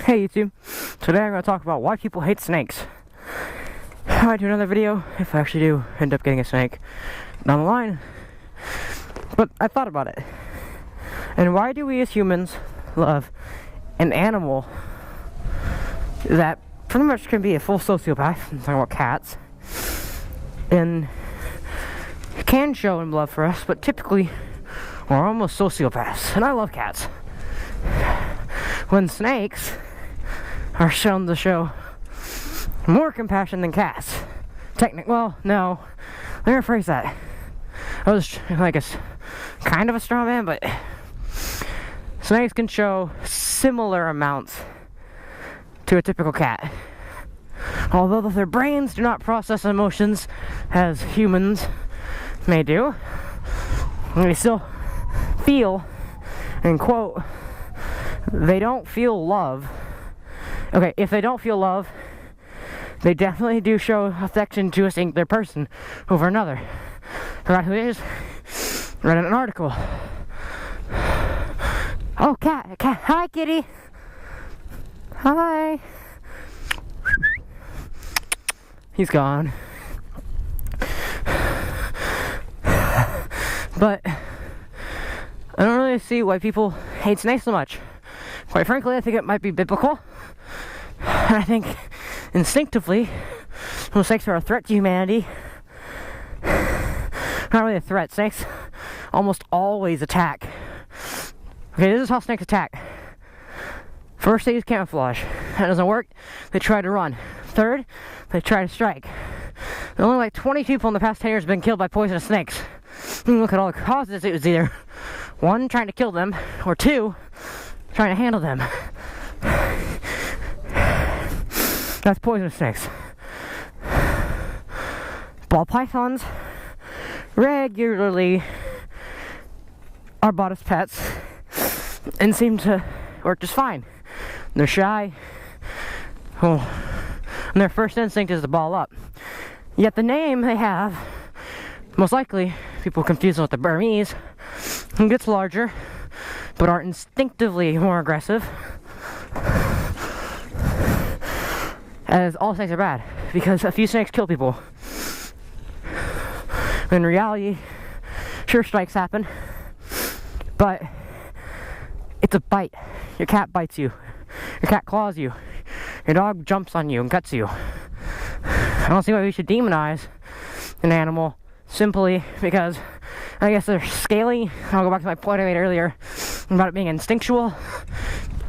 Hey YouTube, today I'm going to talk about why people hate snakes. I might do another video if I actually do end up getting a snake down the line, but I thought about it. And why do we as humans love an animal that pretty much can be a full sociopath? I'm talking about cats, and can show in love for us, but typically are almost sociopaths. And I love cats. When snakes are shown to show more compassion than cats. Well, no. Let me rephrase that. I was like kind of a straw man, but snakes can show similar amounts to a typical cat. Although their brains do not process emotions as humans may do, they still feel, and quote, they don't feel love. Okay, if they don't feel love, they definitely do show affection to a singular person over another. Forgot who it is. Read an article. Oh, cat. Hi, kitty. Hi. He's gone. But I don't really see why people hate snakes so much. Quite frankly, I think it might be biblical. And I think instinctively, when snakes are a threat to humanity, not really a threat, snakes almost always attack. Okay, this is how snakes attack. First, they use camouflage. That doesn't work, they try to run. Third, they try to strike. Only like 20 people in the past 10 years have been killed by poisonous snakes. Look at all the causes. It was either one, trying to kill them, or two, trying to handle them. That's poisonous snakes. Ball pythons regularly are bought as pets and seem to work just fine. They're shy. And their first instinct is to ball up. Yet the name they have, most likely people confuse them with the Burmese, who gets larger but are instinctively more aggressive. As all snakes are bad, because a few snakes kill people. In reality, sure, strikes happen, but it's a bite. Your cat bites you. Your cat claws you. Your dog jumps on you and cuts you. I don't see why we should demonize an animal simply because I guess they're scaly. I'll go back to my point I made earlier about it being instinctual.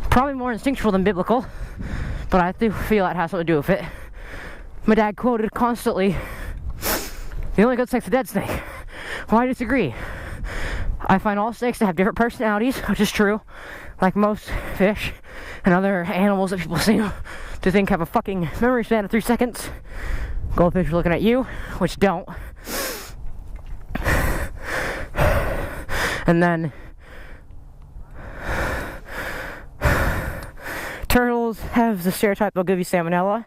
Probably more instinctual than biblical, but I do feel it has something to do with it. My dad quoted constantly, "The only good snake's a dead snake." Well, I disagree. I find all snakes to have different personalities, which is true, like most fish and other animals that people seem to think have a fucking memory span of 3 seconds. Goldfish are looking at you, which don't. And then turtles have the stereotype they'll give you salmonella,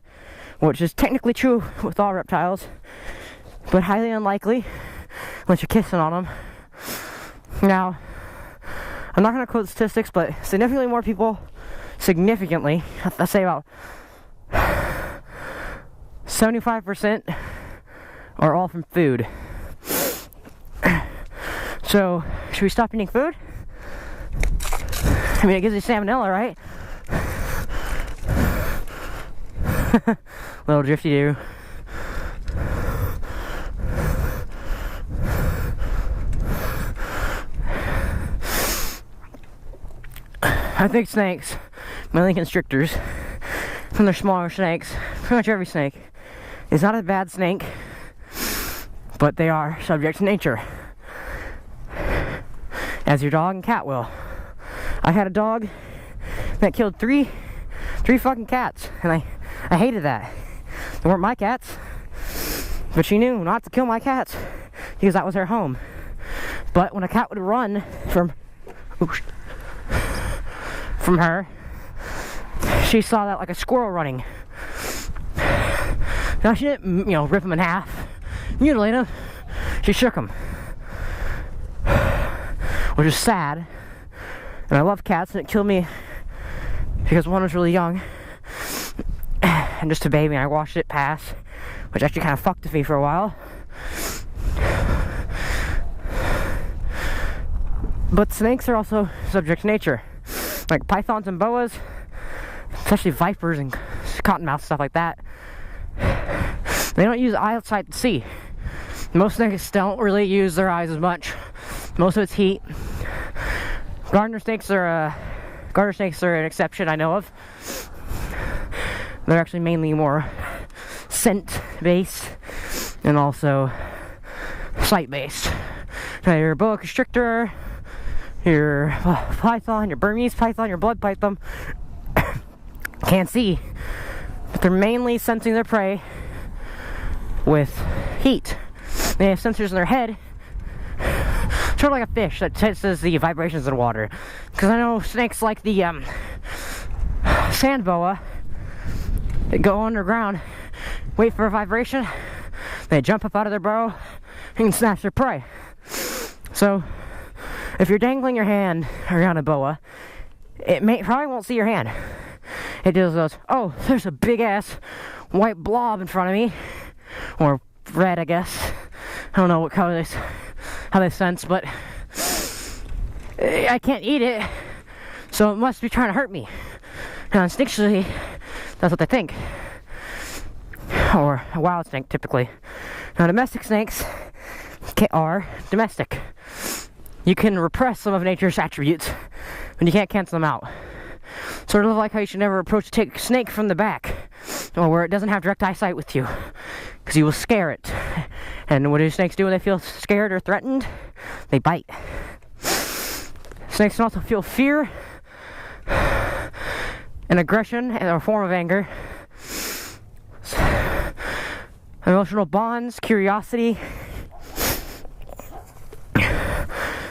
which is technically true with all reptiles, but highly unlikely unless you're kissing on them. Now, I'm not going to quote statistics, but significantly more people, let's say about 75% are all from food. So, should we stop eating food? I mean, it gives you salmonella, right? Little drifty do. I think snakes, mainly constrictors, from their smaller snakes, pretty much every snake is not a bad snake, but they are subject to nature, as your dog and cat will. I had a dog that killed three fucking cats, and I hated that. They weren't my cats, but she knew not to kill my cats because that was her home. But when a cat would run from her, she saw that like a squirrel running. Now she didn't, rip him in half, mutilate him. She shook him, which is sad. And I love cats, and it killed me because one was really young, and just a baby, and I watched it pass, which actually kind of fucked with me for a while. But snakes are also subject to nature. Like pythons and boas, especially vipers and cottonmouth, stuff like that. They don't use eyes outside to see. Most snakes don't really use their eyes as much. Most of it's heat. Garter snakes are an exception I know of. They're actually mainly more scent based and also sight based. Now your boa constrictor, your python, your Burmese python, your blood python can't see, but they're mainly sensing their prey with heat. They have sensors in their head, sort of like a fish that senses the vibrations in water. Because I know snakes like the sand boa, they go underground, wait for a vibration, they jump up out of their burrow and snatch their prey. So if you're dangling your hand around a boa, it probably won't see your hand. It just goes, oh, there's a big ass white blob in front of me, or red, I guess. I don't know what color how they sense, but I can't eat it, so it must be trying to hurt me. Now, instinctually, that's what they think. Or a wild snake, typically. Now, domestic snakes are domestic. You can repress some of nature's attributes, but you can't cancel them out. Sort of like how you should never approach a snake from the back, or where it doesn't have direct eyesight with you, because you will scare it. And what do snakes do when they feel scared or threatened? They bite. Snakes can also feel fear and aggression and a form of anger. Emotional bonds, curiosity.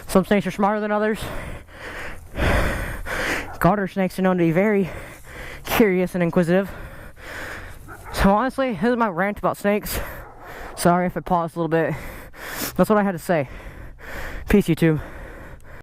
Some snakes are smarter than others. Garter snakes are known to be very curious and inquisitive. So honestly, this is my rant about snakes. Sorry if I paused a little bit. That's what I had to say. Peace, YouTube.